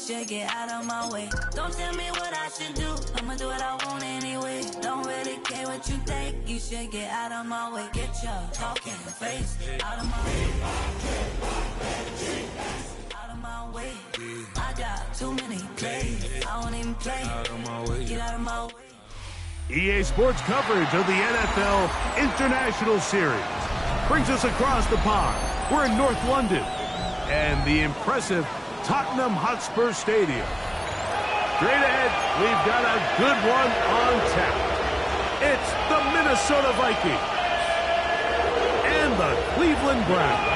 should get out of my way. Don't tell me what I should do, I'ma do what I want anyway. Don't really care what you think, you should get out of my way. Get your talking face out of my way. Out of my way. I got too many plays, I won't even play. Get out of my way. EA Sports coverage of the NFL International Series brings us across the pond. We're in North London and the impressive Tottenham Hotspur Stadium. Straight ahead, we've got a good one on tap. It's the Minnesota Vikings and the Cleveland Browns.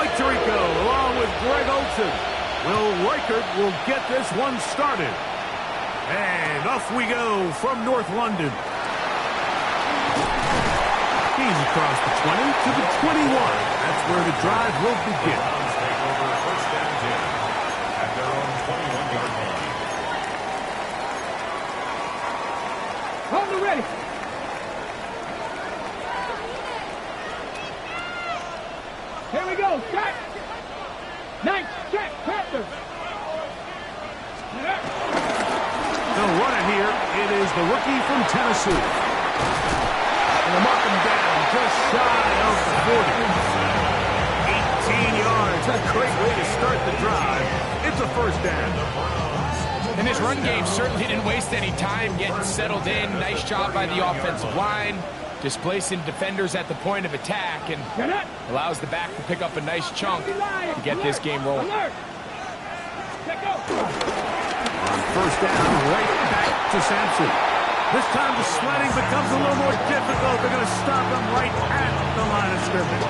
Mike Tirico along with Greg Olsen. Will Reichert will get this one started. And off we go from North London. He's across the 20 to the 21. That's where the drive will begin. Take over first down 10 at their own 21-yard line. Hold it ready. Here we go. Start. Nice check. Panther. The runner here, it is the rookie from Tennessee. And they'll mark him down just shy of the 40. 18 yards, a great way to start the drive. It's a first down. And this run game certainly didn't waste any time getting settled in. Nice job by the offensive line, displacing defenders at the point of attack, and allows the back to pick up a nice chunk to get this game rolling. On first down, right back to Sampson. This time the sledding becomes a little more difficult. They're going to stop him right at the line of scrimmage.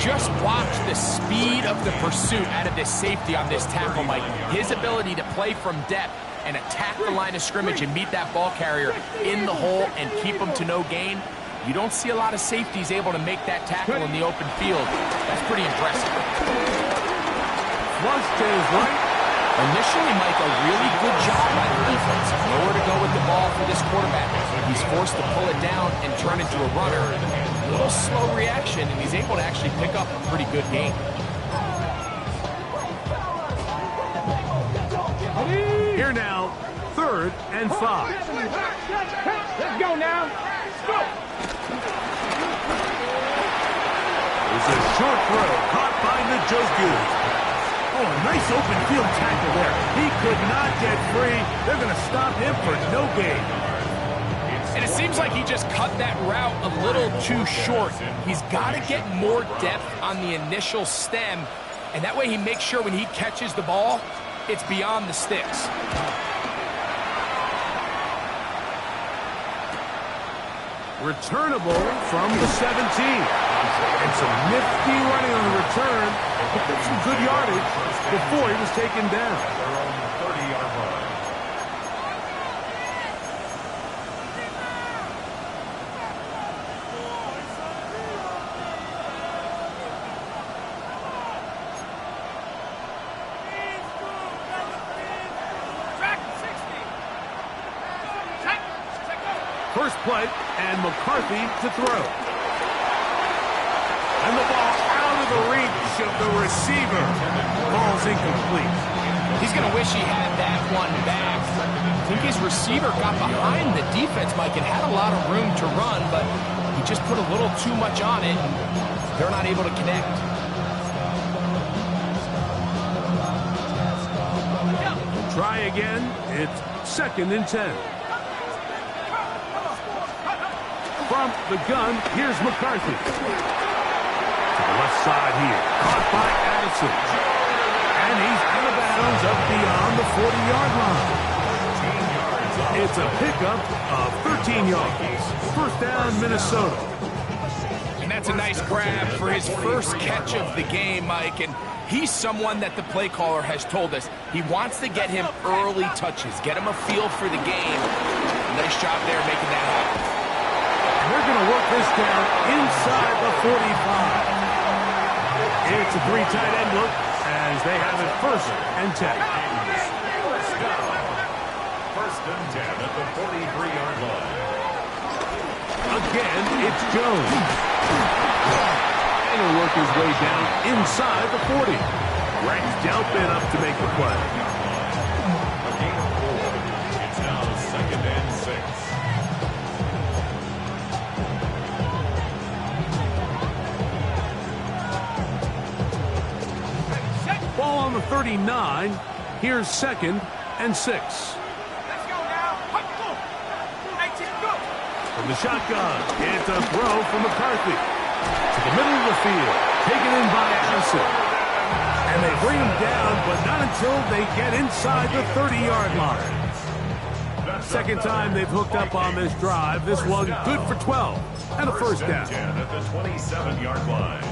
Just watch the speed of the pursuit out of this safety on this tackle, Mike. His ability to play from depth and attack the line of scrimmage and meet that ball carrier in the hole and keep him to no gain. You don't see a lot of safeties able to make that tackle in the open field. That's pretty impressive. Flush to his right. Initially, Mike, a really good job by the defense. Nowhere to go with the ball for this quarterback. He's forced to pull it down and turn into a runner. A little slow reaction, and he's able to actually pick up a pretty good game. Here now, 3rd and 5. Let's go now. Let's go. It's a short throw caught by Njoku. Oh, a nice open field tackle there. He could not get free. They're going to stop him for no gain. And it seems like he just cut that route a little too short. He's got to get more depth on the initial stem, and that way he makes sure when he catches the ball, it's beyond the sticks. Returnable from the 17. And some nifty running on the return. Picked up some good yardage before he was taken down. Their own 30-yard line. First play, and McCarthy to throw. And the ball out of the reach of the receiver. Ball's incomplete. He's going to wish he had that one back. I think his receiver got behind the defense, Mike, and had a lot of room to run, but he just put a little too much on it, and they're not able to connect. Try again. It's 2nd and 10. From the gun, here's McCarthy. To the left side here. Caught by Addison. And he's out of bounds up beyond the 40-yard line. It's a pickup of 13 yards. First down, Minnesota. And that's a nice grab for his first catch of the game, Mike. And he's someone that the play caller has told us he wants to get him early touches, get him a feel for the game. Nice job there making that happen. They're going to work this down inside the 45. It's a 3 tight end look as they have it 1st and 10. First and 10 at the 43-yard line. Again, it's Jones. And he'll work his way down inside the 40. Rex Delphin up to make the play. It's now 2nd and 6. Ball on the 39. Here's 2nd and 6. Let's go now. Go. 19, go. From the shotgun, it's a throw from McCarthy. To the middle of the field, taken in by Addison. And they bring him down, but not until they get inside the 30-yard line. Second time they've hooked up on this drive. This one good for 12 and a first down. 10 at the 27-yard line.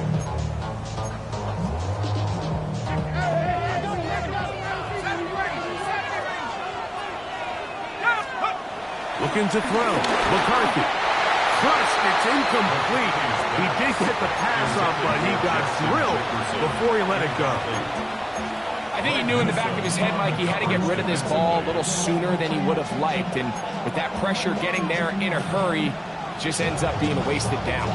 Looking to throw. McCarthy. Crushed. It's incomplete. He did get the pass off, but he got drilled before he let it go. I think he knew in the back of his head, Mike, he had to get rid of this ball a little sooner than he would have liked. And with that pressure getting there in a hurry, just ends up being a wasted down.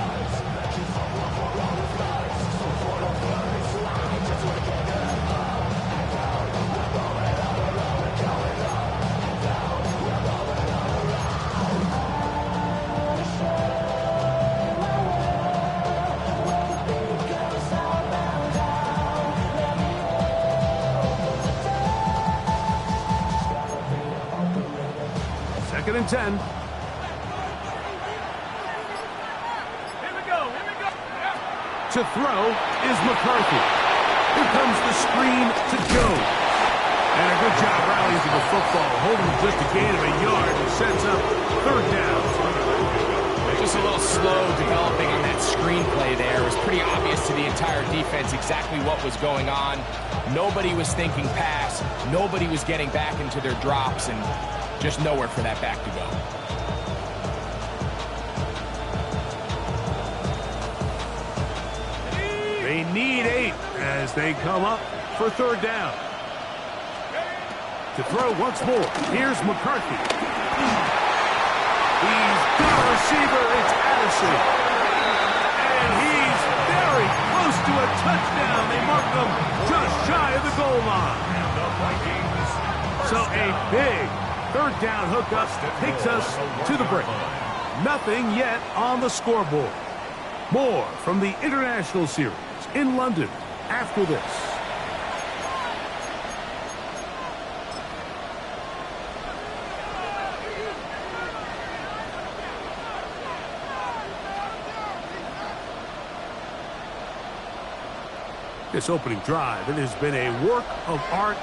Second and 10. Here we go. To throw is McCarthy. Here comes the screen to Jones. And a good job rallying to the football, holding just a gain of a yard and sets up third down. Just a little slow developing on that screenplay there. It was pretty obvious to the entire defense exactly what was going on. Nobody was thinking pass. Nobody was getting back into their drops, and just nowhere for that back to go. They need 8 as they come up for third down. To throw once more, here's McCarthy. He's got a receiver, it's Addison. And he's very close to a touchdown. They mark him just shy of the goal line. So a big third down hookup takes us to the break. Nothing yet on the scoreboard. More from the International Series in London after this. This opening drive, it has been a work of art.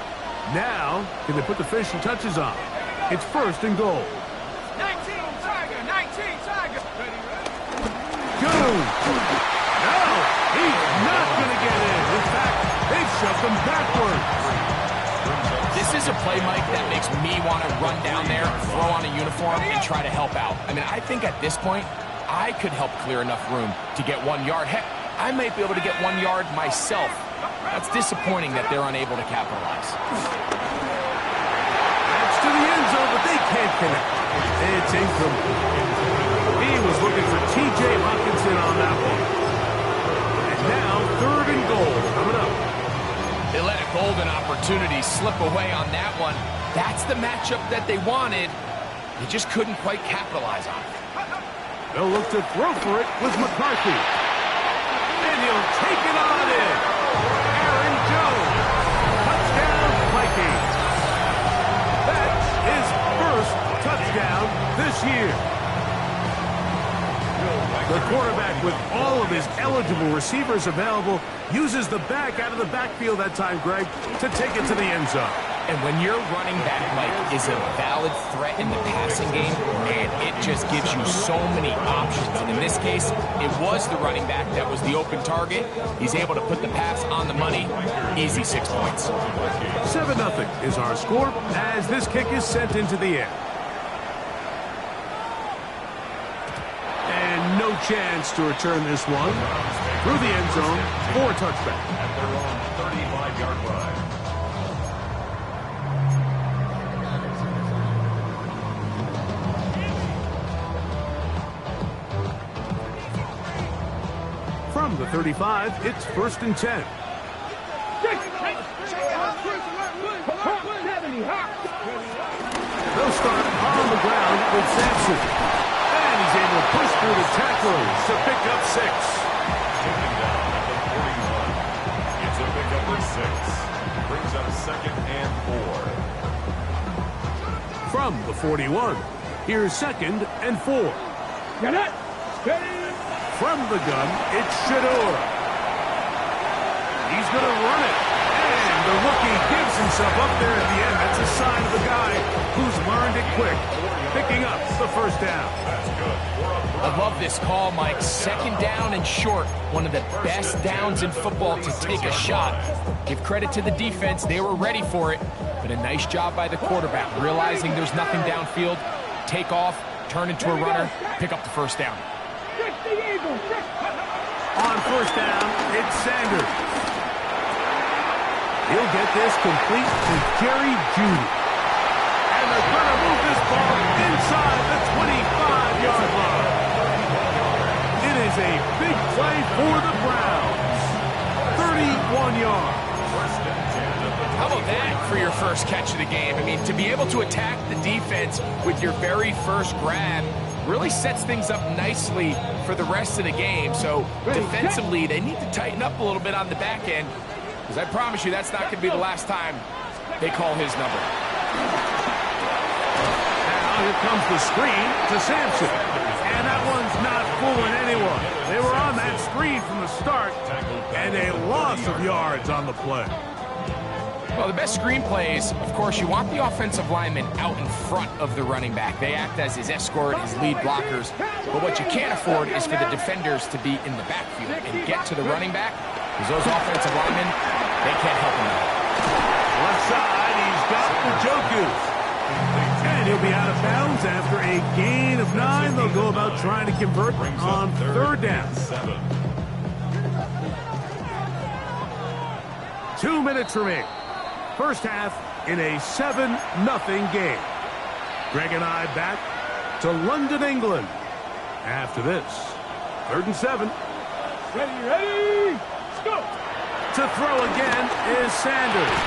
Now, can they put the finishing touches on? It's 1st and goal. 19 Tiger. Jones. No, he's not going to get in. In fact, they've shoved him backwards. This is a play, Mike, that makes me want to run down there, throw on a uniform, and try to help out. I mean, I think at this point, I could help clear enough room to get 1 yard. Heck, I might be able to get 1 yard myself. That's disappointing that they're unable to capitalize. That's to the end zone, but they can't connect. It's incomplete. He was looking for T.J. Hawkinson on that one. And now 3rd and goal coming up. They let a golden opportunity slip away on that one. That's the matchup that they wanted. They just couldn't quite capitalize on it. They'll look to throw for it with McCarthy. And he'll take it on in. Aaron Jones. Touchdown, Vikings. That's his first touchdown this year. The quarterback, with all of his eligible receivers available, uses the back out of the backfield that time, Greg, to take it to the end zone. And when your running back, Mike, is a valid threat in the passing game, man, it just gives you so many options. And in this case, it was the running back that was the open target. He's able to put the pass on the money. Easy 6 points. 7-0 is our score as this kick is sent into the air. And no chance to return this one through the end zone for a touchback. At their own 35-yard line. From the 35, it's 1st and 10. with Sampson. And he's able to push through the tacklers to pick up 6. Taken down at the 41. It's a pickup for 6. Brings up 2nd and 4. From the 41, here's 2nd and 4. Get it. Steady. From the gun, it's Shedeur. He's going to run it. And the rookie gives himself up there at the end. That's a sign of a guy who's learned it quick, picking up the first down. That's good. I love this call, Mike. 2nd down and short. One of the best downs in football to take a shot. Give credit to the defense. They were ready for it. But a nice job by the quarterback, realizing there's nothing downfield. Take off, turn into a runner, pick up the first down. On first down, it's Sanders. He'll get this complete to Jerry Jeudy. And they're going to move this ball inside the 25-yard line. It is a big play for the Browns. 31 yards. How about that for your first catch of the game? I mean, to be able to attack the defense with your very first grab really sets things up nicely for the rest of the game. So defensively, they need to tighten up a little bit on the back end, because I promise you that's not going to be the last time they call his number. Now here comes the screen to Sampson. And that one's not fooling anyone. They were on that screen from the start, and a loss of yards on the play. Well, the best screen plays, of course, you want the offensive lineman out in front of the running back. They act as his escort, his lead blockers. But what you can't afford is for the defenders to be in the backfield and get to the running back, because those offensive linemen, they can't help him out. Left side, he's got Njoku. And he'll be out of bounds after a gain of 9. They'll go about trying to convert on 3rd down. 2 minutes remaining. First half in a 7-0 game. Greg and I back to London, England. After this, 3rd and 7. Ready. Let's go. To throw again is Sanders.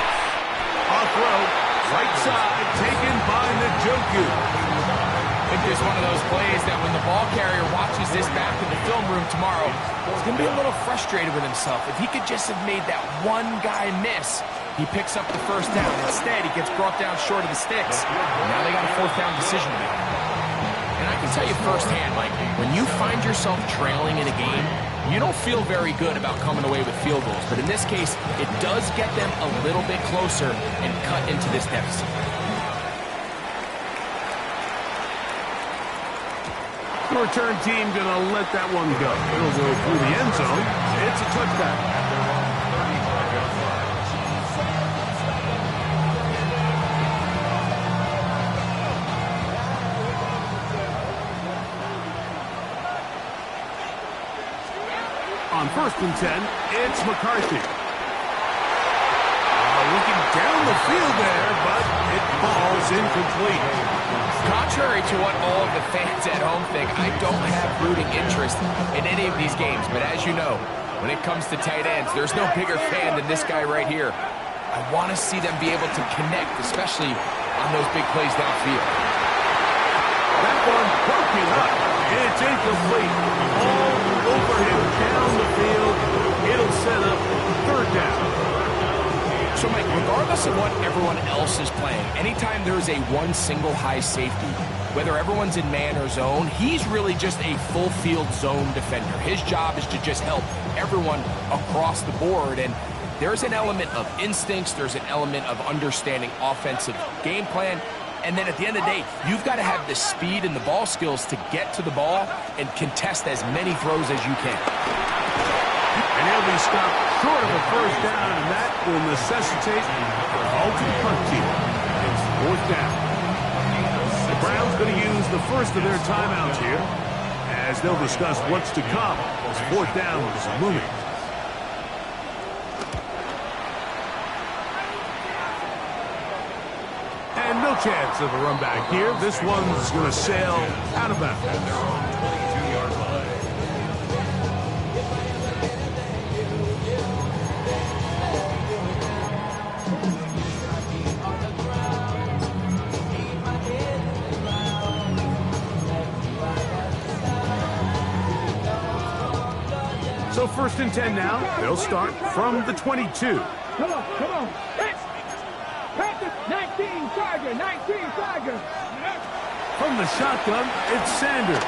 Off road, right side, taken by Njoku. I think there's one of those plays that when the ball carrier watches this back in the film room tomorrow, he's going to be a little frustrated with himself. If he could just have made that one guy miss, he picks up the first down. Instead, he gets brought down short of the sticks. And now they got a 4th down decision to make. And I can tell you firsthand, Mike, when you find yourself trailing in a game, you don't feel very good about coming away with field goals. But in this case, it does get them a little bit closer and cut into this deficit. The return team going to let that one go. It'll go through the end zone. It's a touchdown. On 1st and 10, it's McCarthy. Looking down the field there, but it falls incomplete. Contrary to what all of the fans at home think, I don't have rooting interest in any of these games. But as you know, when it comes to tight ends, there's no bigger fan than this guy right here. I want to see them be able to connect, especially on those big plays downfield. That one broken up. It's incomplete. All over him down the field. It'll set up 3rd down. So, Mike, regardless of what everyone else is playing, anytime there's a one single high safety, whether everyone's in man or zone, he's really just a full field zone defender. His job is to just help everyone across the board. And there's an element of instincts. There's an element of understanding offensive game plan. And then at the end of the day, you've got to have the speed and the ball skills to get to the ball and contest as many throws as you can. And he'll be stopped short of a 1st down, and that will necessitate an halted punt team. It's 4th down. The Browns going to use the first of their timeouts here as they'll discuss what's to come as 4th down is looming. And no chance of a run back here. This one's going to sail out of bounds. 22-yard line. So 1st and 10 now. They'll start from the 22. Come on. Hit. Panthers, 19, Charger, 19, Charger. From the shotgun, it's Sanders.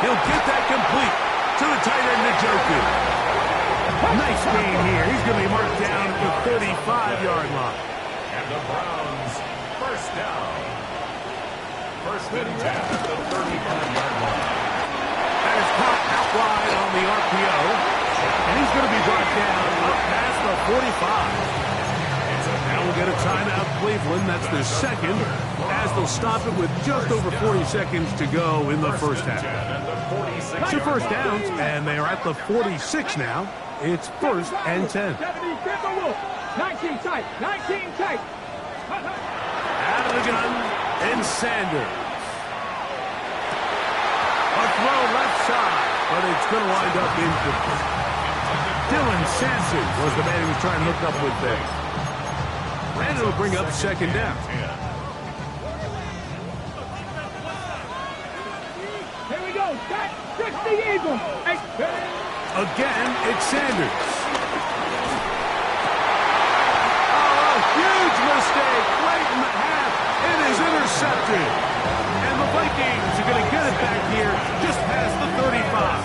He'll get that complete to the tight end, Njoku. Nice gain here. He's going to be marked down at the 35-yard line. And the Browns, first down. 1st and 10 at the 35-yard line. That is caught out wide on the RPO. And he's going to be brought down up past the 45. Now we'll get a timeout, Cleveland. That's their second, as they'll stop it with just over 40 seconds to go in the first half. 2 first downs, and they are at the 46 now. It's 1st and 10. 19 tight, 19 tight. Out of the gun, and Sanders. A throw left side, but it's going to wind up incomplete. Dylan Sampson was the man who was trying to hook up with there. And it'll bring up 2nd down. Here we go. 60 Eagles. Again, it's Sanders. Oh, huge mistake late in the half. It is intercepted. And the Vikings are going to get it back here just past the 35.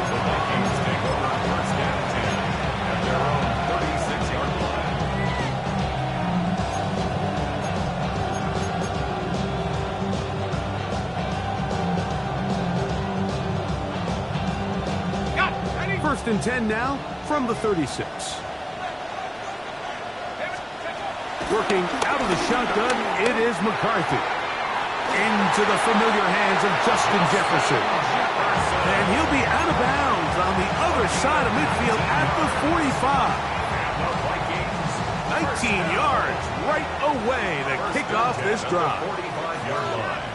The Vikings take over 1st and 10 at their own 36-yard line. First and 10 now from the 36. Working out of the shotgun, it is McCarthy. Into the familiar hands of Justin Jefferson. And he'll be out of bounds on the other side of midfield at the 45. 19 yards right away to kick off this drive. 45-yard line.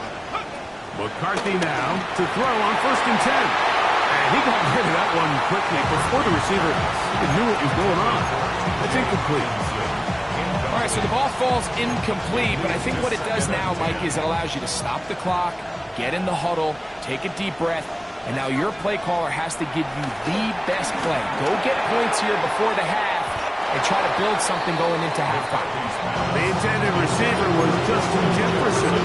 McCarthy now to throw on 1st and 10. And he got rid of that one quickly before the receiver even knew what was going on. It's incomplete. All right, so the ball falls incomplete, but I think what it does now, Mike, is it allows you to stop the clock, get in the huddle, take a deep breath, and now your play caller has to give you the best play. Go get points here before the half and try to build something going into halftime. The intended receiver was Justin Jefferson.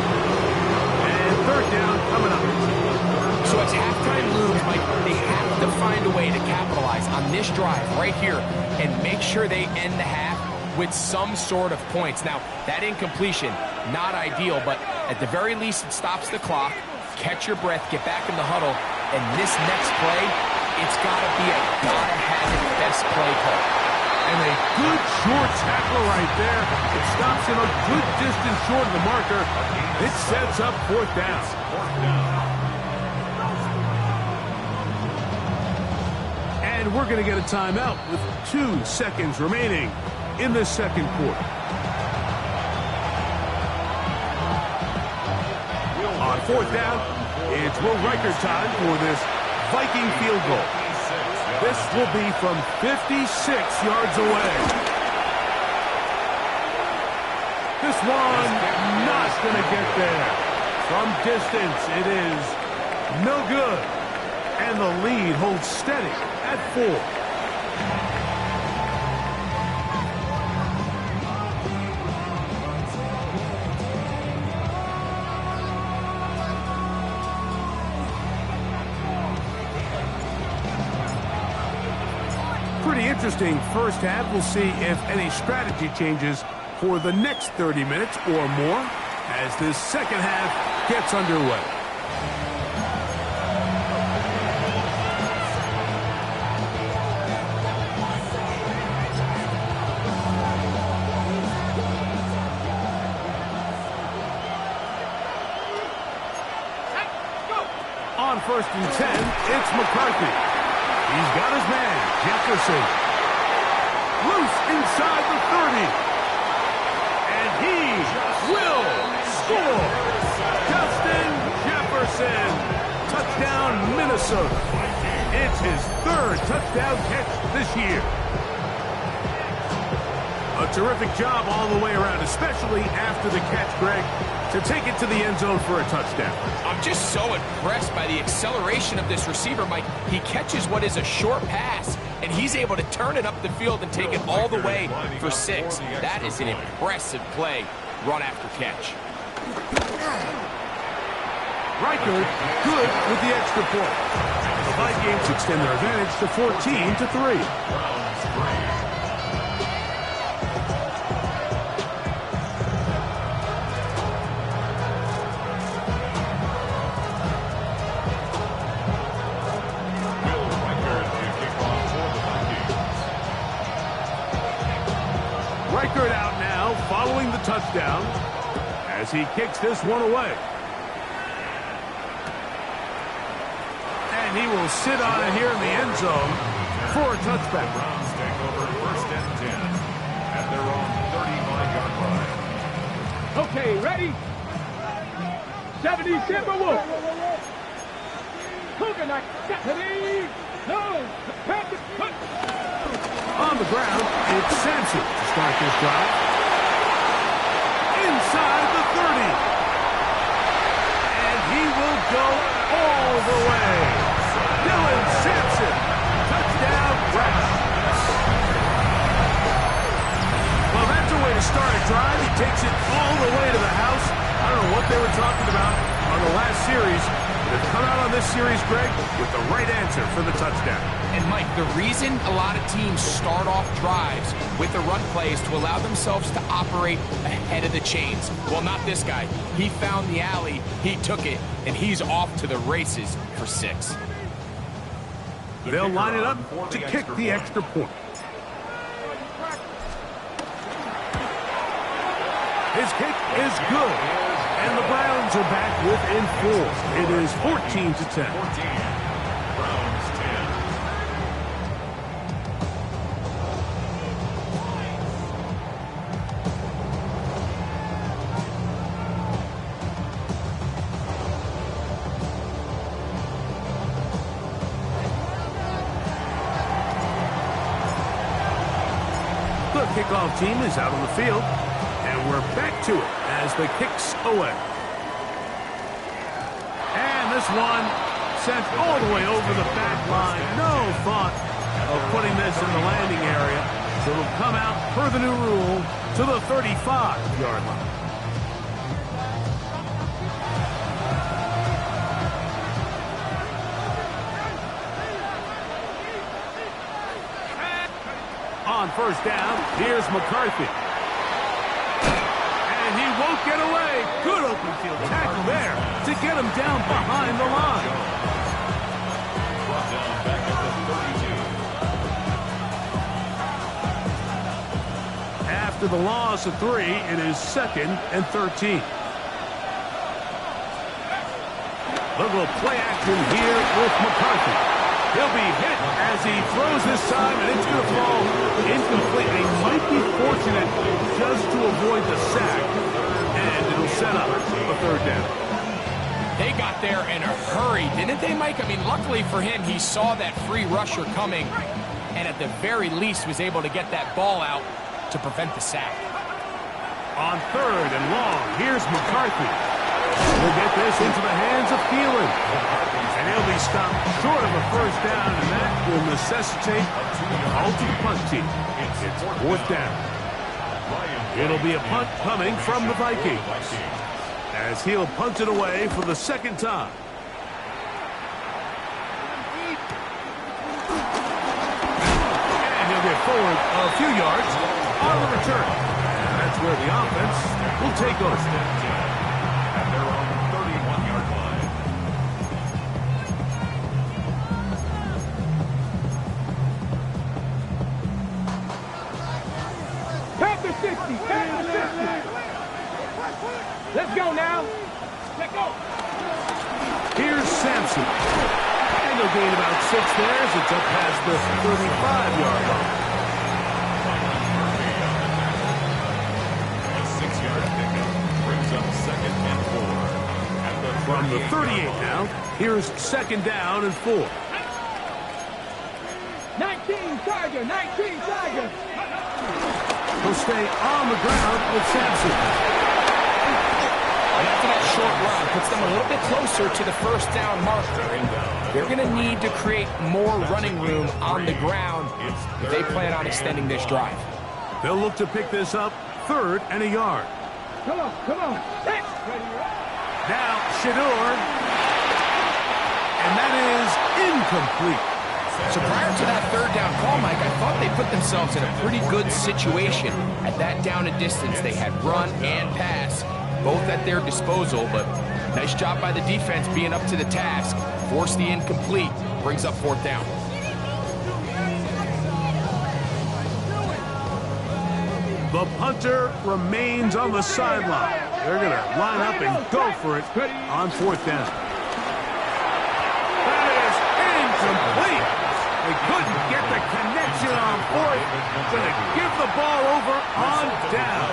And 3rd down coming up. So as halftime looms, Mike, they have to find a way to capitalize on this drive right here and make sure they end the half with some sort of points. Now, that incompletion, not ideal, but at the very least, it stops the clock. Catch your breath, get back in the huddle, and this next play, it's got to be a gotta-have-it best play call. And a good short tackle right there. It stops him a good distance short of the marker. It sets up 4th down. And we're going to get a timeout with 2 seconds remaining in the second quarter. On 4th down, it's Will Riker time for this Viking field goal. This will be from 56 yards away. This one not going to get there. From distance, it is no good. And the lead holds steady at 4. Pretty interesting first half. We'll see if any strategy changes for the next 30 minutes or more as this second half gets underway. On 1st and 10, it's McCarthy. He's got his man, Jefferson. Loose inside the 30. And he will score. Justin Jefferson. Touchdown, Minnesota. It's his 3rd touchdown catch this year. A terrific job all the way around, especially after the catch, Greg, to take it to the end zone for a touchdown. I'm just so impressed by the acceleration of this receiver, Mike. He catches what is a short pass, and he's able to turn it up the field and take it all the way for 6. That is an impressive play, run after catch. Reichard, good with the extra point. The Vikings extend their advantage to 14-3. Reichard out now, following the touchdown, as he kicks this one away. And he will sit on it here in the end zone for a touchback. Browns take over 1st and 10 at their own 35-yard line. Okay, ready? 70 Timberwolves. Coconut, 70. No, Panther, cut. On the ground, it's Sampson to start this drive. Inside the 30. And he will go all the way. Dylan Sampson, touchdown, Browns. Well, that's a way to start a drive. He takes it all the way to the house. I don't know what they were talking about on the last series. They've come out on this series, Greg, with the right answer for the touchdown. And, Mike, the reason a lot of teams start off drives with the run plays to allow themselves to operate ahead of the chains. Well, not this guy. He found the alley, he took it, and he's off to the races for 6. They'll line it up to kick the extra point. His kick is good. And the Browns are back within 4. It is 14-10. Browns 10. The kickoff team is out on the field. And we're back to it as the kick's away. And this one sent all the way over the back line. No thought of putting this in the landing area. So it'll come out per the new rule to the 35-yard line. On 1st down, here's McCarthy. And he won't get away. Good open field tackle there to get him down behind the line. Brought down back at the 32. After the loss of 3, it is 2nd and 13. They'll go play action here with McCarthy. He'll be hit as he throws this time, and it's going to fall incomplete. They might be fortunate just to avoid the sack, and it'll set up a 3rd down. They got there in a hurry, didn't they, Mike? I mean, luckily for him, he saw that free rusher coming, and at the very least was able to get that ball out to prevent the sack. On 3rd and long, here's McCarthy. He'll get this into the hands of Thielen. And he'll be stopped short of a 1st down, and that will necessitate a halt to the punt team. It's 4th down. It'll be a punt coming from the Vikings, as he'll punt it away for the 2nd time. And he'll get forward a few yards on the return. And that's where the offense will take over. At their own 31-yard line. Panther 60, Panther 60. Let's go now. Let's go. Here's Sampson. And he'll gain about 6 there as it's up past the 35-yard line. A 6-yard pickup brings up 2nd and 4. At the From the 38 now, here's 2nd down and 4. 19 Tiger, 19 Tiger. He'll stay on the ground with Sampson. And after that short run, puts them a little bit closer to the first down marker. And they're going to need to create more running room on the ground if they plan on extending this drive. They'll look to pick this up 3rd and a yard. Come on, come on. Now, Shedeur. And that is incomplete. So prior to that 3rd down call, Mike, I thought they put themselves in a pretty good situation. At that down and distance, they had run and pass, both at their disposal, but nice job by the defense being up to the task. Force the incomplete, brings up 4th down. The punter remains on the sideline. They're going to line up and go for it on 4th down. That is incomplete. They couldn't get the connection on 4th. Going to give the ball over on down.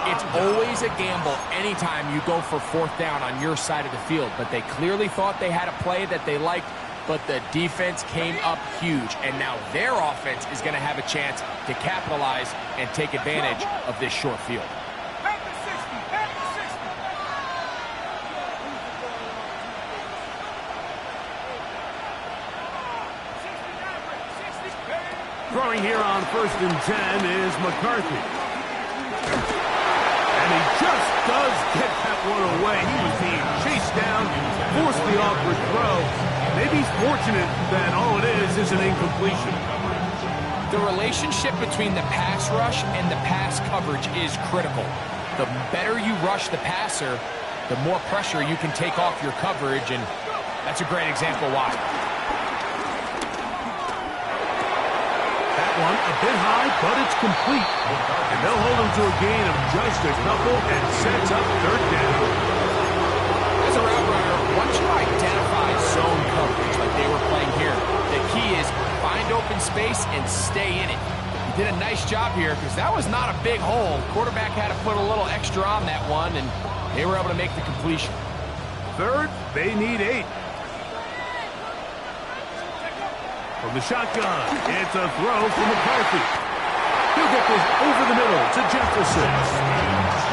It's always a gamble anytime you go for 4th down on your side of the field, but they clearly thought they had a play that they liked, but the defense came up huge, and now their offense is going to have a chance to capitalize and take advantage of this short field. Throwing here on 1st and 10 is McCarthy. And he just does get that one away. He was being chased down, forced the awkward throw. Maybe he's fortunate that all it is an incompletion. The relationship between the pass rush and the pass coverage is critical. The better you rush the passer, the more pressure you can take off your coverage, and that's a great example why. That one a bit high, but it's complete. And they'll hold him to a gain of just a couple and sets up 3rd down. As a route runner, once you identify zone coverage like they were playing here, the key is find open space and stay in it. He did a nice job here because that was not a big hole. Quarterback had to put a little extra on that one, and they were able to make the completion. 3rd, they need 8. From the shotgun, it's a throw from McCarthy. He'll get this over the middle to Jefferson.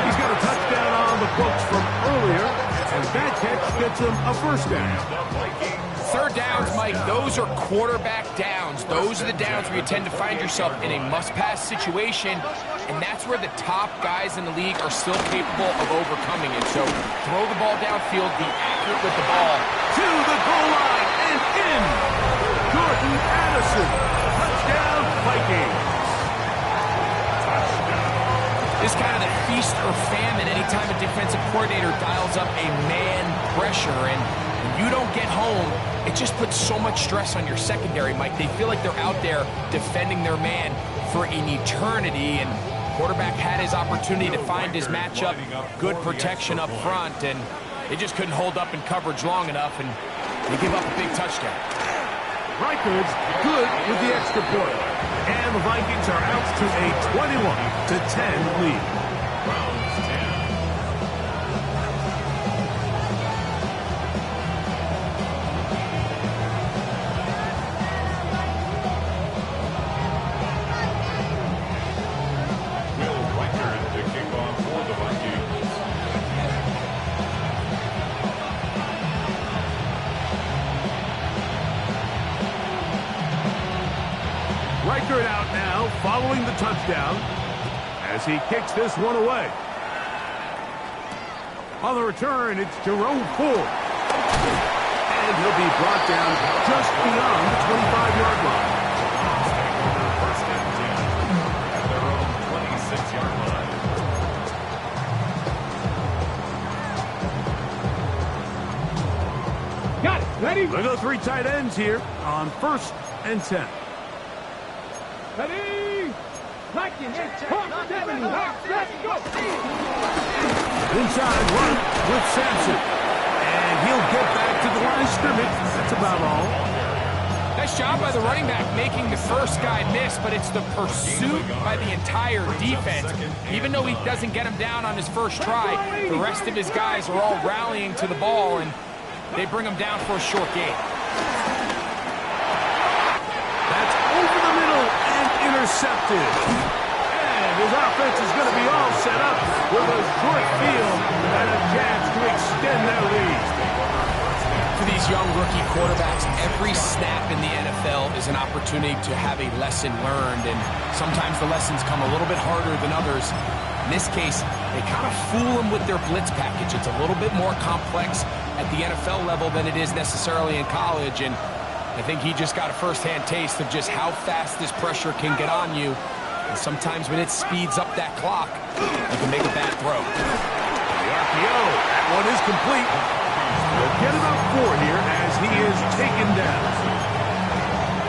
He's got a touchdown on the books from earlier, and that catch gets him a 1st down. 3rd downs, Mike, those are quarterback downs. Those are the downs where you tend to find yourself in a must-pass situation, and that's where the top guys in the league are still capable of overcoming it. So throw the ball downfield, be accurate with the ball. To the goal line and in. Jordan Addison. Touchdown, Vikings. This kind of the feast or famine anytime a defensive coordinator dials up a man pressure, and when you don't get home, it just puts so much stress on your secondary, Mike. They feel like they're out there defending their man for an eternity, and quarterback had his opportunity to find his matchup, good protection up front, and they just couldn't hold up in coverage long enough, and they give up a big touchdown. Reichard's good with the extra point. And the Vikings are out to a 21-10 lead. Reichard out now, following the touchdown, as he kicks this one away. On the return, it's Jerome Ford. And he'll be brought down just beyond the 25-yard line. First and 10 at their own 26-yard line. Got it. Ready? They'll go 3 tight ends here on 1st and 10. Ready? Lock in. 70. Let's go. Inside run with Sampson. And he'll get back to the line of scrimmage. That's about all. Nice job by the running back making the first guy miss, but it's the pursuit by the entire defense. Even though he doesn't get him down on his first try, the rest of his guys are all rallying to the ball, and they bring him down for a short gain. That's over the middle and intercepted. And his offense is going to be all set up with a short field and a chance to extend their lead. For these young rookie quarterbacks, every snap in the NFL is an opportunity to have a lesson learned, and sometimes the lessons come a little bit harder than others. In this case, they kind of fool them with their blitz package. It's a little bit more complex at the NFL level than it is necessarily in college, and I think he just got a first-hand taste of just how fast this pressure can get on you. And sometimes when it speeds up that clock, you can make a bad throw. The RPO, that one is complete. They'll get about 4 here as he is taken down.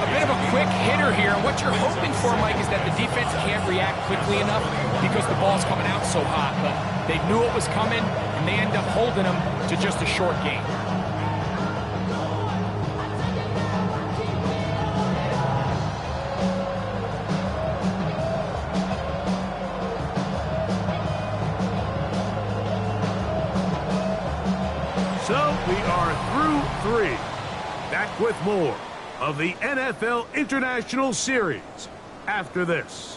A bit of a quick hitter here. What you're hoping for, Mike, is that the defense can't react quickly enough because the ball's coming out so hot. But they knew it was coming, and they end up holding him to just a short gain. So we are through 3. Back with more of the NFL International Series after this.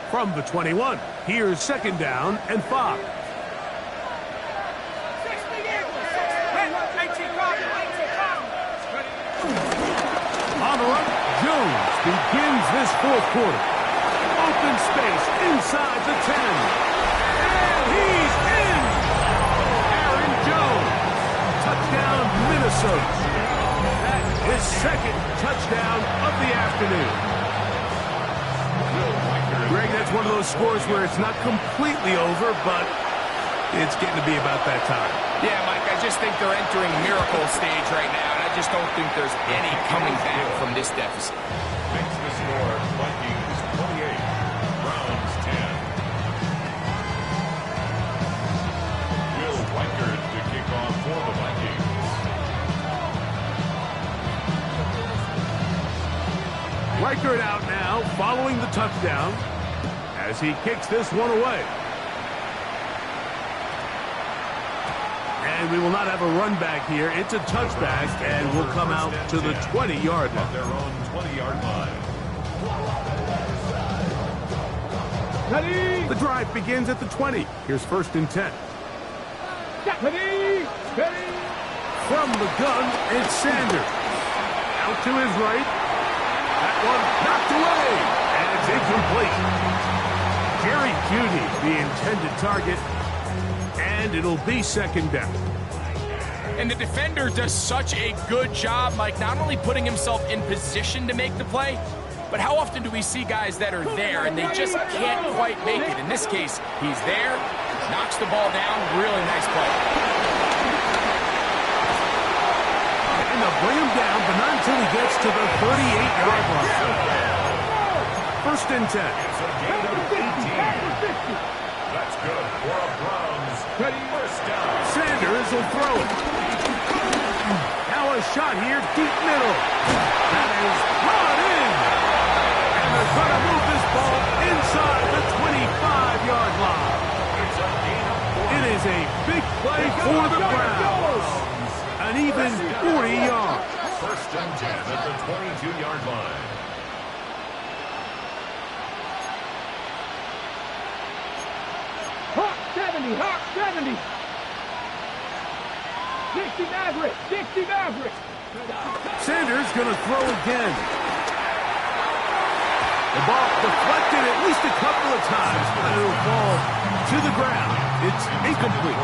From the 21, here's 2nd down and 5. On the run, Jones begins this 4th quarter. Open space inside the 10. And he's in! Aaron Jones. Touchdown, Minnesota. That is 2nd touchdown of the afternoon. Greg, that's one of those scores where it's not completely over, but it's getting to be about that time. Yeah, Mike, I just think they're entering miracle stage right now, and I just don't think there's any coming back from this deficit. Makes the score Vikings 28, Browns 10. Will Weichert to kick off for the Vikings. Weichert out now, following the touchdown, as he kicks this one away. And we will not have a run back here. It's a touchback, and will come out to the 20-yard line. Their own 20-yard line. Ready? The drive begins at the 20. Here's 1st and 10. Ready? Ready? From the gun, it's Sanders. Out to his right. That one knocked away, and it's incomplete. Jerry Jeudy, the intended target, and it'll be 2nd down. And the defender does such a good job, Mike, not only putting himself in position to make the play, but how often do we see guys that are there and they just can't quite make it? In this case, he's there, knocks the ball down, really nice play. And they'll bring him down, but not until he gets to the 38-yard line. 1st and 10. It's a gain of 18. That's good for a Browns. 1st down. Sanders will throw it. Now a shot here, deep middle. That is brought in. And they're going to move this ball inside the 25-yard line. It's a gain of 4. It is a big play for the Browns. An even 40 yards. 1st and 10 at the 22-yard line. Hawk 70, Hawk 70. Dixie Maverick, Dixie Maverick. Sanders going to throw again. The ball deflected at least a couple of times, but it'll fall to the ground. It's incomplete.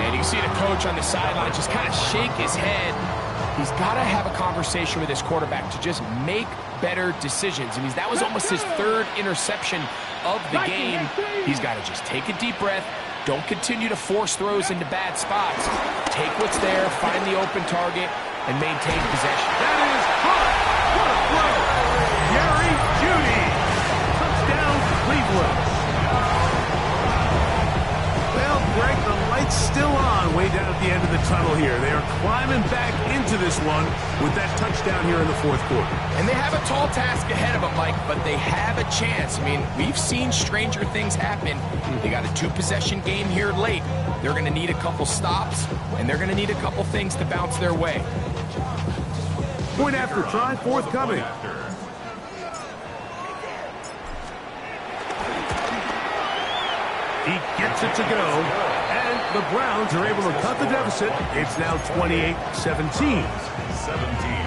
And you can see the coach on the sideline just kind of shake his head. He's got to have a conversation with his quarterback to just make better decisions. I mean, that was almost his 3rd interception of the game. He's got to just take a deep breath. Don't continue to force throws into bad spots. Take what's there, find the open target, and maintain possession. That is hot. What a throw. Jerry Jeudy. Touchdown, Cleveland. light's still on way down at the end of the tunnel here. They are climbing back into this one with that touchdown here in the fourth quarter. And they have a tall task ahead of them, Mike, but they have a chance. I mean, we've seen stranger things happen. They got a 2-possession game here late. They're going to need a couple stops, and they're going to need a couple things to bounce their way. Point after try forthcoming. He gets it to go, and the Browns are able to cut the deficit. It's now 28-17. 17.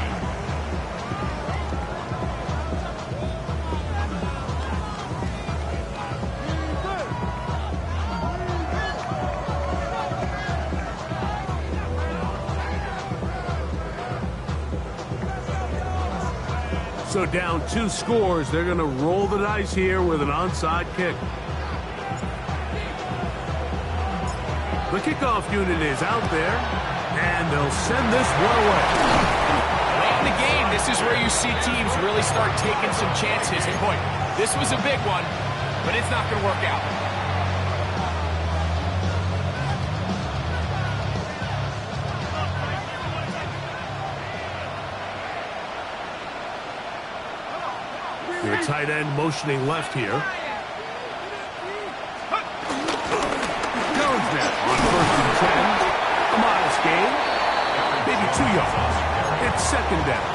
So down 2 scores, they're going to roll the dice here with an onside kick. The kickoff unit is out there, and they'll send this one away. Late in the game, this is where you see teams really start taking some chances. And boy, this was a big one, but it's not going to work out. Your tight end motioning left here. Jones now on 1st and 10. A modest gain. Maybe 2 yards. It's 2nd down.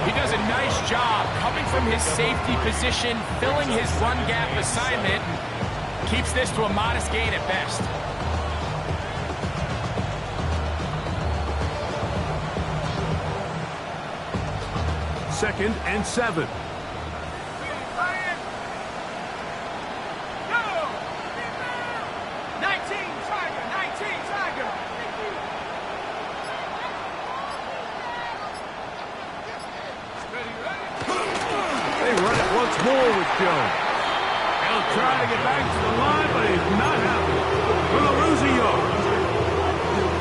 He does a nice job coming from his safety position, filling his run gap assignment, and keeps this to a modest gain at best. Second and 7. More with Jones. He'll try to get back to the line, but he's not happy. Gonna lose a yard.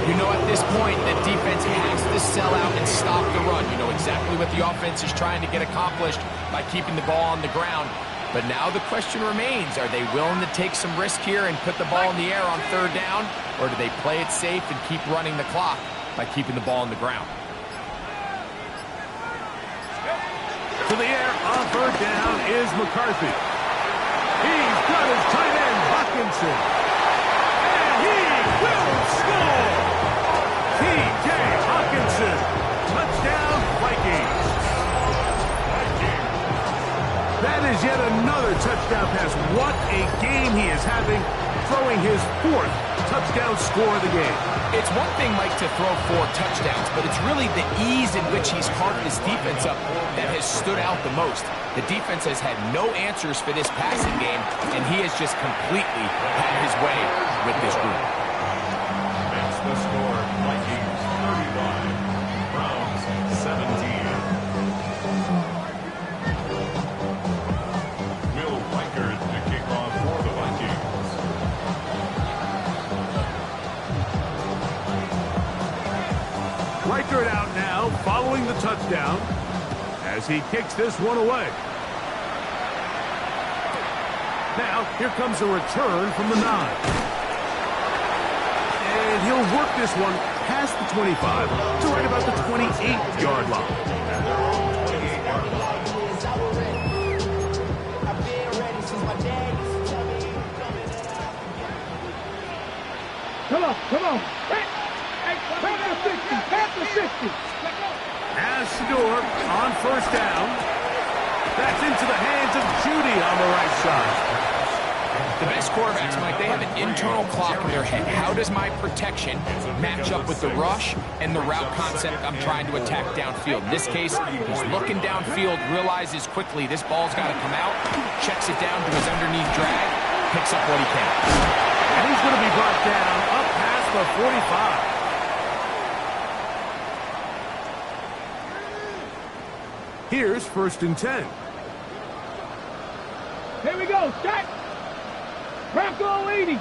You know, at this point, the defense has to sell out and stop the run. You know exactly what the offense is trying to get accomplished by keeping the ball on the ground. But now the question remains, are they willing to take some risk here and put the ball in the air on 3rd down? Or do they play it safe and keep running the clock by keeping the ball on the ground? To the air on 3rd down is McCarthy. He's got his tight end, Hockenson. And he will score! T.J. Hockenson. Touchdown, Vikings. That is yet another touchdown pass. What a game he is having, throwing his 4th touchdown score of the game. It's one thing, Mike, to throw 4 touchdowns, but it's really the ease in which he's carved his defense up that has stood out the most. The defense has had no answers for this passing game, and he has just completely had his way with this group. That's the score. Vikings 35, Browns 17. Will Reichard to kick off for the Vikings. Reichard out now, following the touchdown, as he kicks this one away. Now, here comes a return from the 9. And he'll work this one past the 25 to right about the 28-yard line. Come on. Past the 60. As Shador on 1st down. That's into the hands of Judy on the right side. The best quarterbacks, Mike, they have an internal clock in their head. How does my protection match up with the rush and the route concept I'm trying to attack downfield? In this case, he's looking downfield, realizes quickly this ball's got to come out, checks it down to his underneath drag, picks up what he can. And he's going to be brought down up past the 45. Here's 1st and 10. Here we go, Scott. Bronco leading.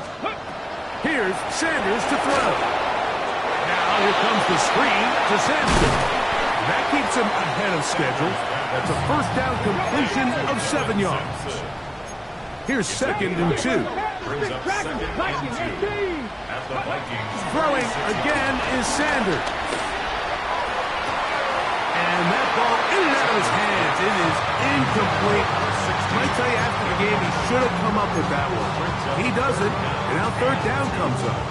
Here's Sanders to throw. Now here comes the screen to Sampson. That keeps him ahead of schedule. That's a 1st down completion of 7 yards. Here's 2nd and 2. Brings up 2nd and 2. At the Vikings. Throwing again is Sanders. And that ball in and out of his hands. It is incomplete. I tell you, after the game, he should have come up with that one. He doesn't, and now third down comes up.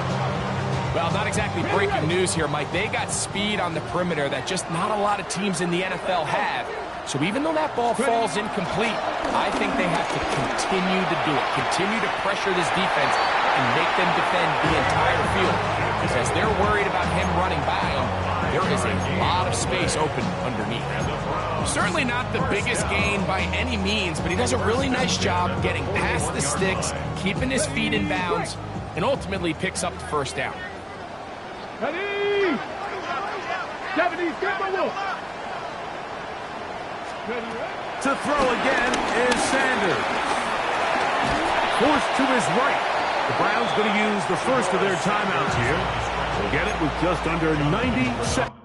Well, not exactly breaking news here, Mike. They got speed on the perimeter that just not a lot of teams in the NFL have. So even though that ball falls incomplete, I think they have to continue to do it. Continue to pressure this defense and make them defend the entire field. Because as they're worried about him running by them, there is a lot of space open underneath. Certainly not the biggest gain by any means, but he does a really nice job getting past the sticks, keeping his feet in bounds, and ultimately picks up the first down. Ready? 70, To throw again is Sanders. Forced to his right. The Browns going to use the first of their timeouts here. They'll get it with just under 90 seconds.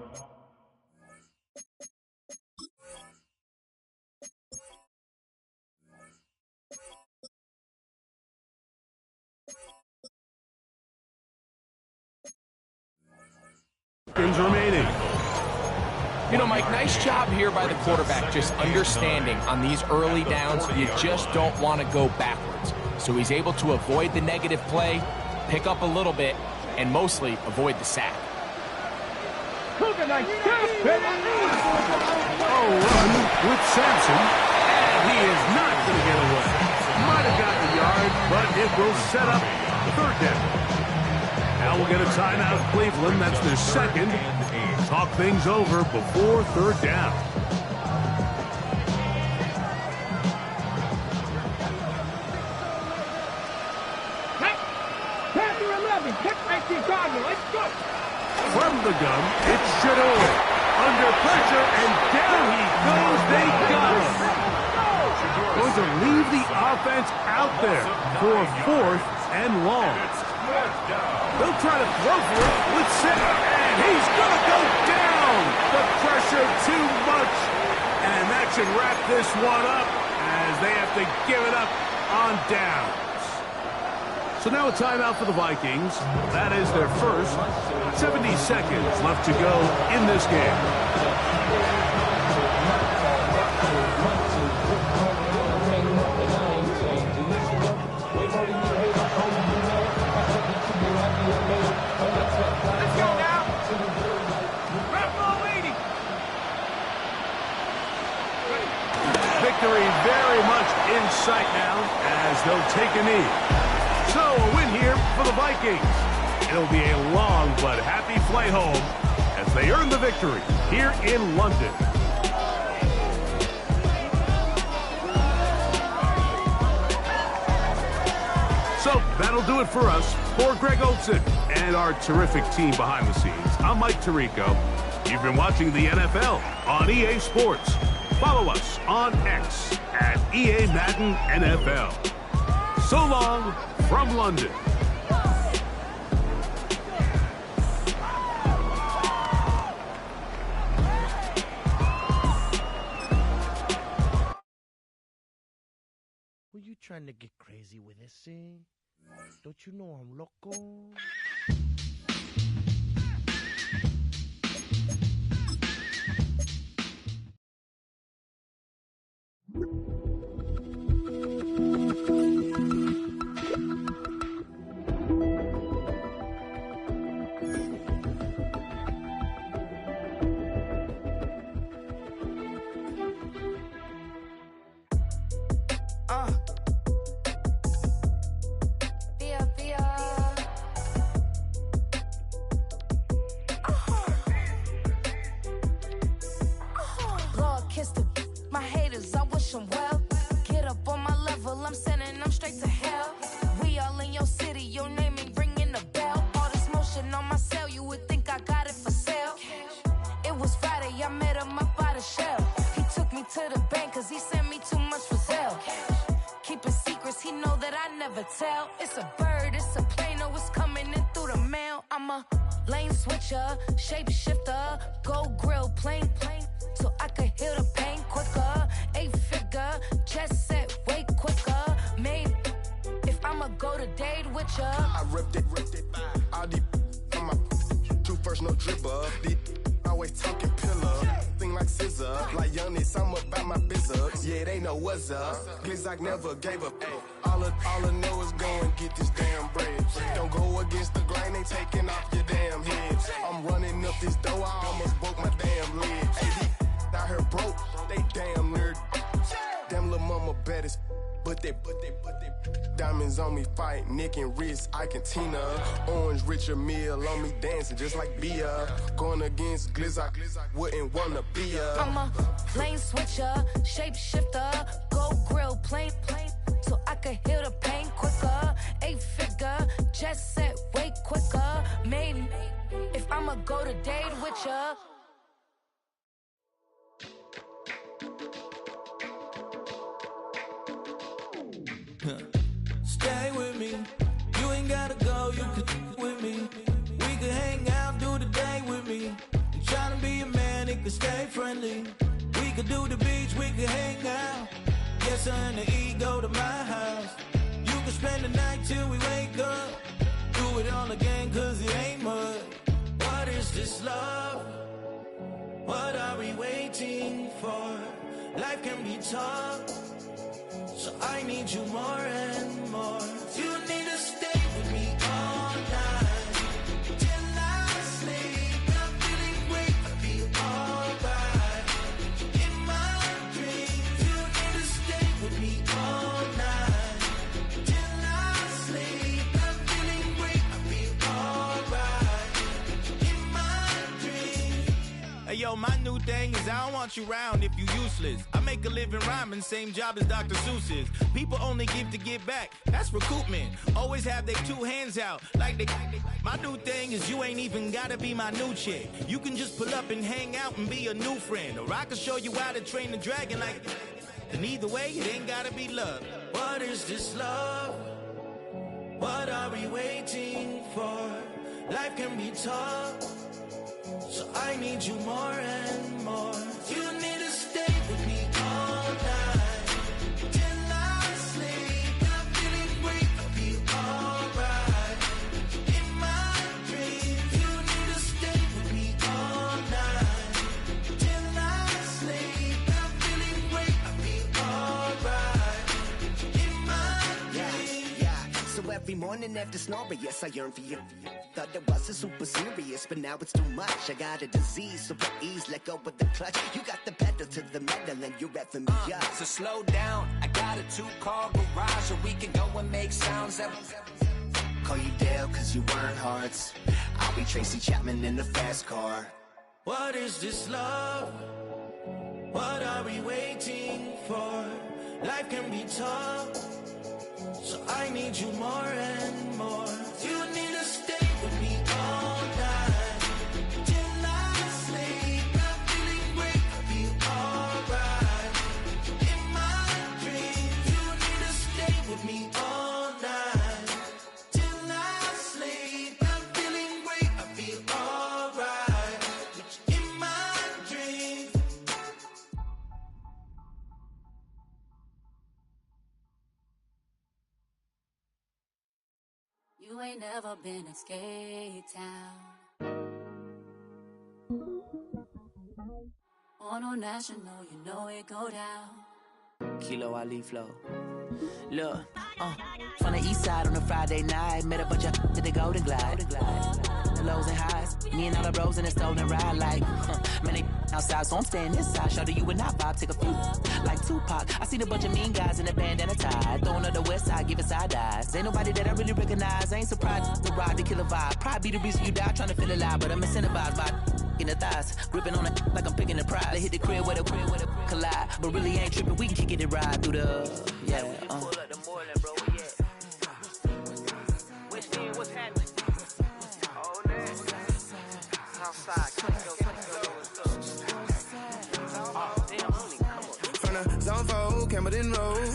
Remaining. You know, Mike, nice job here by the quarterback, just understanding on these early downs, you just don't want to go backwards. So he's able to avoid the negative play, pick up a little bit, and mostly avoid the sack. Oh, run with Sampson, and he is not going to get away. Might have gotten a yard, but it will set up third down. Now we'll get a timeout, Cleveland. That's their second. Talk things over before third down. Panther 11, pick 19 Cardinal. Let's go. From the gun, it's Shador. Under pressure, and down he goes. They got him. Going to leave the offense out there for a fourth and long. They'll try to throw for it with 6, and he's going to go down. The pressure too much, and that should wrap this one up as they have to give it up on downs. So now a timeout for the Vikings. That is their first. 70 seconds left to go in this game. Victory very much in sight now as they'll take a knee. So a win here for the Vikings. It'll be a long but happy flight home as they earn the victory here in London. So that'll do it for us. For Greg Olsen and our terrific team behind the scenes, I'm Mike Tirico. You've been watching the NFL on EA Sports. Follow us on X at EA Madden NFL. So long from London. Were you trying to get crazy with this thing? Don't you know I'm loco? It's a bird, it's a plane, oh, it's coming in through the mail. I'm a lane switcher, shapeshifter, go grill, plane, so I could heal the pain quicker. 8-figure, chest set way quicker. Made if I'ma go to date with ya. I ripped it, push, no dribble. These always talking pillar. Thing like scissor. Like youngest, I'm about my business. Yeah, they know what's up. Glizzock never gave up. All I know is go and get this damn bread. Don't go against the grain, they taking off your damn heads. I'm running up this door, I almost broke my damn legs. Hey, out here broke, they damn nerd. Damn little mama bad as but they diamonds on me fight, Nick and wrist, Ike and Tina. Orange Richard Mill on me dancing just like Bia. Going against Glizzock, wouldn't wanna be a. I'm a lane switcher, shape shifter, go grill, plain, so I can heal the pain quicker. 8-figure, jet set way quicker. Made if I'ma go to date with ya. Stay with me. You ain't gotta go, you could with me. We could hang out, do the day with me. I'm trying to be a man, it could stay friendly. We could do the beach, we could hang out. Yes, her and the E go to my house. You could spend the night till we wake up. Do it all again, cause it ain't mud. What is this love? What are we waiting for? Life can be tough, so I need you more and more. You need to stay with me all night till I sleep. I'm feeling great, I'll be alright. In my dreams, you need to stay with me all night till I sleep. I'm feeling great, I'll be alright. In my dreams. Hey yo, my new thing is I don't want you round if you useless. I make a living rhyming, same job as Dr. Seuss's. People only give to get back, that's recoupment. Always have their two hands out, like they. My new thing is you ain't even gotta be my new chick. You can just pull up and hang out and be a new friend. Or I can show you how to train the dragon like. And either way, it ain't gotta be love. What is this love? What are we waiting for? Life can be tough, so I need you more and more. You need to stay with me all night till I sleep. I'm feeling great, I'll be alright. In my dreams, you need to stay with me all night till I sleep. I'm feeling great, I'll be alright. In my dreams. Yeah. So every morning after snoring, yes, I yearn for you. Thought it wasn't super serious, but now it's too much. I got a disease, so for ease, let go with the clutch. You got the pedal to the metal and you're revving me up. So slow down, I got a 2-car garage, or we can go and make sounds that. Call you Dale, cause you weren't hearts. I'll be Tracy Chapman in the fast car. What is this love? What are we waiting for? Life can be tough, so I need you more and more. You need to stay with me all night till I sleep. I'm feeling great, I'll be alright. In my dreams, you need to stay with me all night till I sleep. I'm feeling great, I'll be alright. In my dreams. You ain't never been in Skate Town. On national, you know it go down. Kilo Ali Flow. Look, from the east side on a Friday night, met a bunch of to the Golden Glide. The lows and highs, me and all the bros in a stolen ride like, man, they outside, so I'm staying inside. Show you and I vibe, take a few, like Tupac. I seen a bunch of mean guys in the bandana tie, throwing up the west side, giving side eyes. Ain't nobody that I really recognize, I ain't surprised to ride the killer vibe. Probably be the reason you die, trying to feel alive, but I'm incentivized by in the thighs, gripping on it like I'm picking the prize. They hit the crib with a collide, but really ain't tripping. We can kick it and ride through the yeah. Pull up the Moreland, bro. Yeah. Which team? What's happening? Oh, next. Outside. From the zone 4, Campbellton Road.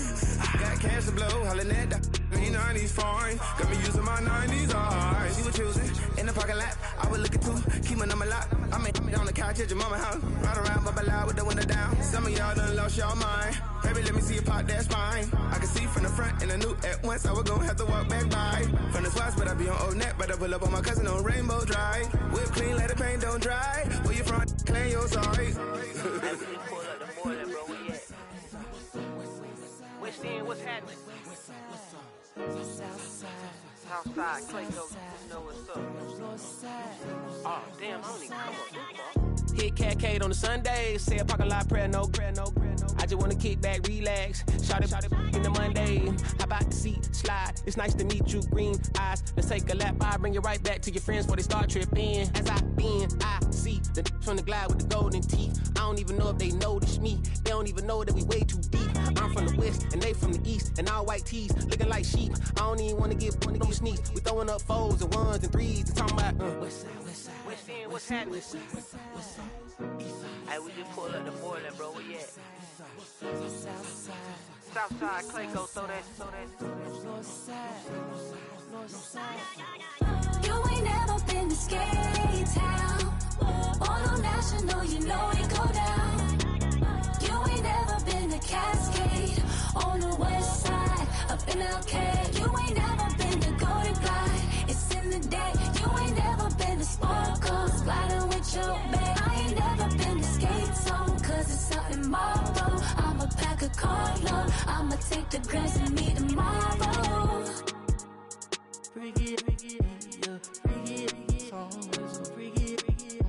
Got cash to blow, hollering at the 90s foreign. Got me using my 90s, alright. You were choosing in the parking lot. I would look at two, keep my number locked. I made on the the couch at your mama house. Ride around, bubble loud with the window down. Some of y'all done lost y'all mind. Baby, let me see you pop that spine. I can see from the front and I knew at once I was gonna have to walk back by. From the spots, but I be on Old Net. But I pull up on my cousin on Rainbow Drive. Whip clean, let the paint don't dry. Where you from? Claim your sorry. Hey, we just pulled up the Moreland, bro. Where you at? West End, what's happening? Southside, Clayco, you know what's up. Oh, damn, I don't even come up this far. Hit Catcade on the Sundays, say a parking lot prayer, no. I just wanna kick back, relax, shout it in the Monday. How about the seat, slide, it's nice to meet you, green eyes. Let's take a lap, I'll bring you right back to your friends before they start tripping. As I see the from the glide with the golden teeth. I don't even know if they notice me, they don't even know that we way too deep. I'm from the west, and they from the east, and all white tees, looking like sheep. I don't even wanna get sneaks. We throwing up fours and ones and threes, and talking about West End, what's happening? Hey, we just pulled up the Moreland, bro. Where you at? Southside, Clayco, throw that. You ain't never been to Skate Town. All national, you know it go down. You ain't never been to Cascade. On the west side, up in LK. You ain't never been to Golden Glide. It's in the day. You ain't never been to Sparkles, gliding with your babe. I ain't never been to Skate Zone, cause it's out in Marlboro. I'ma pack a carload. I'ma take the grass and meet tomorrow. Bring it, yeah, bring it, song, so bring it, bring it,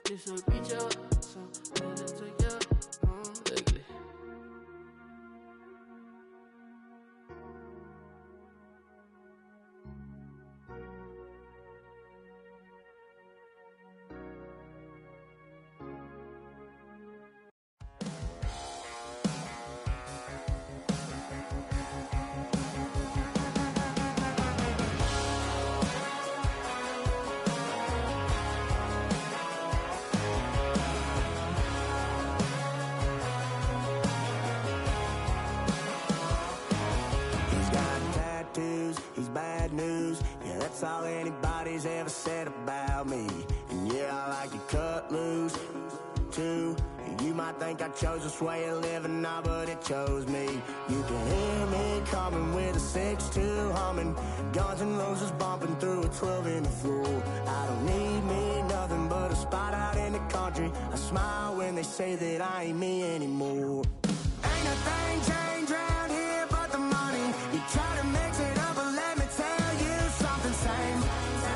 this will reach out, so let's take it, ugly. That's all anybody's ever said about me. And yeah, I like to cut loose, too. You might think I chose this way of living now, but it chose me. You can hear me coming with a 6-2 humming, Guns N' Roses bumping through a 12 in the floor. I don't need me nothing but a spot out in the country. I smile when they say that I ain't me anymore. Ain't a thing changed around here but the money. You try to mix it up, but let me tell you something. Same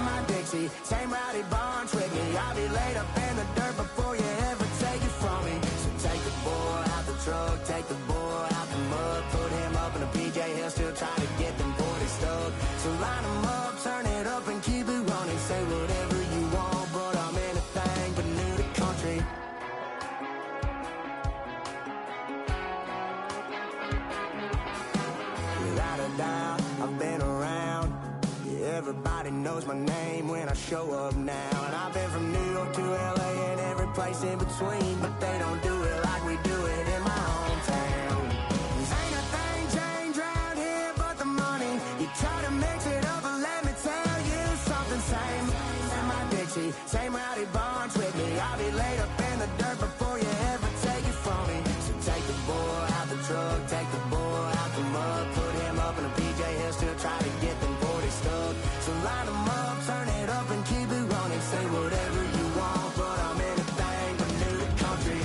my Dixie, same rowdy bunch with me. I'll be laid up in the dirt before you ever take it from me. So take the boy out the truck, take the boy out the mud, put him up in a PJ Hill, still trying to get them 40 stuck. So line them up, turn it up and keep it running. Say whatever you want, but I'm anything but new to country. Without a doubt, I've been around. Yeah, everybody knows my name when I show up now. And I've been from New York to LA and every place in between, but they don't do it like we do it in my hometown. Ain't a thing changed around here but the money. You try to mix it up, but let me tell you something. Same my Dixie, same rowdy bunch with me. I'll be laid up in the dirt before you ever take it from me. So take the boy out the truck, take the boy out the mud, put him up in a PJ Hill, still try to get them 40 stuck. So line them up, turn it up and keep it running. Say whatever you want, but I'm anything but new to country.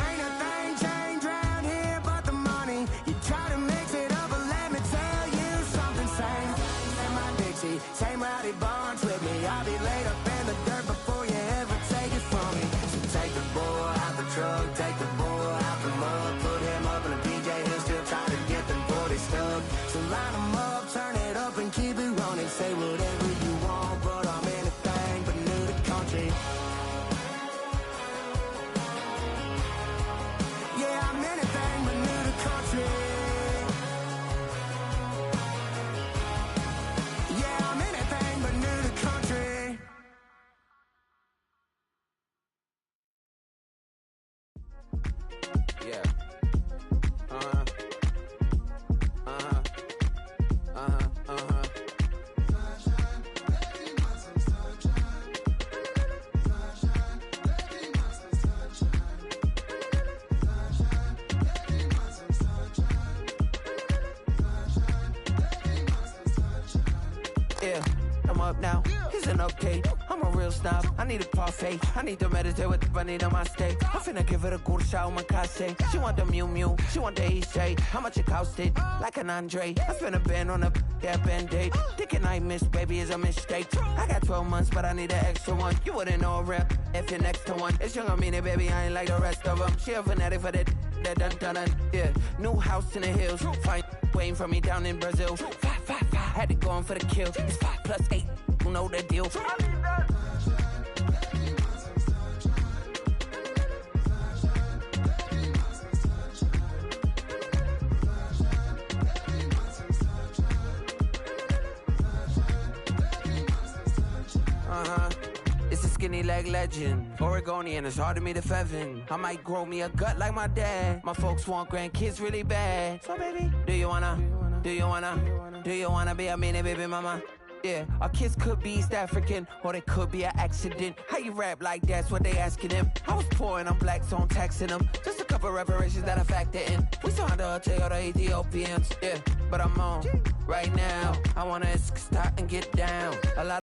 Ain't a thing changed around here but the money. You try to mix it up, but let me tell you something. Same my Dixie, same rowdy bunch with me. I'll be laid up in the dirt before you ever take it from me. So take the boy out the truck, take the boy out the mud, put him up in a PJ Hill, still try to get them 40 stuck. So line them up, turn it up and keep it running. Say whatever you want, but I'm anything but new to country. Yeah, I'm anything but new to country. Yeah, I'm anything but new to country. Yeah. Uh-huh. Uh-huh. Uh-huh. Uh-huh. Yeah, I'm up now. Here's an update. I'm a real snob. I need a parfait. I need to meditate with the bunny on my stay. I'm finna give it a good shot with my case. She want the Mew Mew. She want the EJ. How much it costed? Like an Andre. I spent a band on a that band-aid. Thinking I missed, baby, is a mistake. I got 12 months, but I need an extra one. You wouldn't know a rep if you're next to one. It's young, I mean it, baby. I ain't like the rest of them. She a fanatic for that dun. Yeah, new house in the hills. Fine, waiting for me down in Brazil. 5, had to go on for the kill. It's 5 plus 8. You know the deal. It's a skinny leg legend. Oregonian, it's hard to meet a Fevin. I might grow me a gut like my dad. My folks want grandkids really bad. So baby, do you wanna be a mini baby mama? Yeah, our kids could be East African, or they could be an accident. How you rap like that's what they asking him. I was poor and I'm black, so I'm taxing them. Just a couple reparations that I factor in. We saw the Toyota Ethiopians, yeah, but I'm on right now. I wanna start and get down. A lot